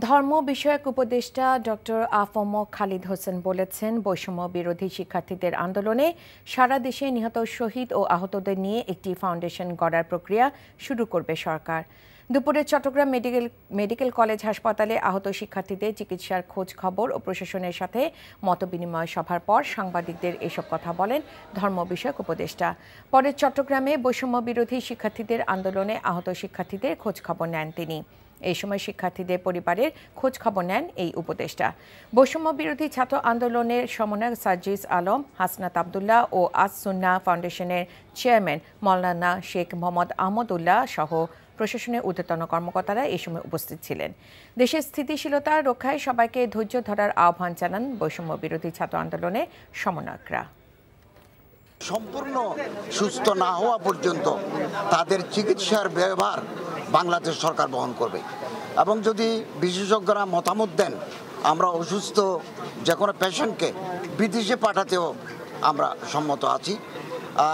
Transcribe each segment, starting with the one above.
ধর্ম বিষয়ক উপদেষ্টা ডক্টর আ.ফ.ম. খালিদ হোসেন বলেছেন, বৈষম্য বিরোধী শিক্ষার্থীদের আন্দোলনে সারা দেশে নিহত শহীদ ও আহতদের নিয়ে একটি ফাউন্ডেশন গড়ার প্রক্রিয়া শুরু করবে সরকার। দুপুরে চট্টগ্রাম মেডিকেল কলেজ হাসপাতালে আহত শিক্ষার্থীদের চিকিৎসার খোঁজ খবর ও প্রশাসনের সাথে মতবিনিময় সভার পর সাংবাদিকদের এসব কথা বলেন ধর্ম বিষয়ক উপদেষ্টা। পরে চট্টগ্রামে বৈষম্য বিরোধী শিক্ষার্থীদের আন্দোলনে আহত শিক্ষার্থীদের খোঁজ খবর নেন তিনি। এই সময় শিক্ষার্থীদের পরিবারের খোঁজ খবর নেন এই উপদেষ্টা। বৈষম্য বিরোধী ছাত্র আন্দোলনের সমন্বয়ক সার্জিস আলম, হাসনাত আবদুল্লাহ ও আজ সুন্নাহ ফাউন্ডেশনের চেয়ারম্যান মাওলানা শেখ মোহাম্মদ আহমদুল্লাহ সহ প্রশাসনের ঊর্ধ্বতন কর্মকর্তারা এই সময় উপস্থিত ছিলেন। দেশের স্থিতিশীলতা রক্ষায় সবাইকে ধৈর্য ধরার আহ্বান জানান বৈষম্য বিরোধী ছাত্র আন্দোলনের সমন্বয়করা। সম্পূর্ণ সুস্থ না হওয়া পর্যন্ত তাদের চিকিৎসার ব্যয়ভার বাংলাদেশ সরকার বহন করবে এবং যদি বিশেষজ্ঞরা মতামত দেন, আমরা অসুস্থ যে কোনো পেশেন্টকে বিদেশে পাঠাতেও আমরা সম্মত আছি।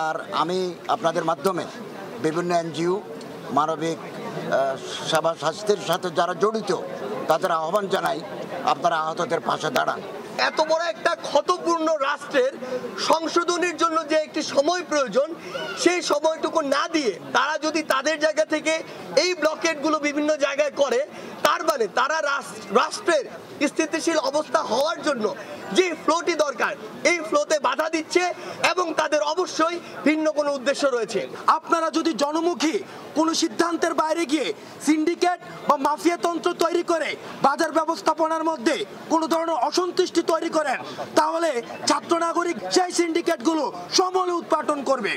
আর আমি আপনাদের মাধ্যমে বিভিন্ন এনজিও, মানবিক সেবা স্বাস্থ্যের সাথে যারা জড়িত তাদের আহ্বান জানাই, আপনারা আহতদের পাশে দাঁড়ান। এত বড় একটা ক্ষতপূর্ণ রাষ্ট্রের সংশোধনের জন্য যে একটি সময় প্রয়োজন, সেই সময়টুকু না দিয়ে তারা যদি তাদের জায়গা থেকে এই ব্লকেটগুলো বিভিন্ন জায়গায় করে, তার মানে তারা রাষ্ট্রের স্থিতিশীল অবস্থা হওয়ার জন্য যে ফ্লোটি দরকার, এই ফ্লোতে বাধা দিচ্ছে এবং তাদের অবশ্যই ভিন্ন কোনো উদ্দেশ্য রয়েছে। আপনারা যদি জনমুখী কোনো সিদ্ধান্তের বাইরে গিয়ে সিন্ডিকেট বা মাফিয়া তন্ত্র তৈরি করে বাজার ব্যবস্থাপনার মধ্যে কোনো ধরনের অসন্তুষ্টি তৈরি করেন, তাহলে ছাত্র নাগরিক সেই সিন্ডিকেটগুলো সমূলে উৎপাদন করবে।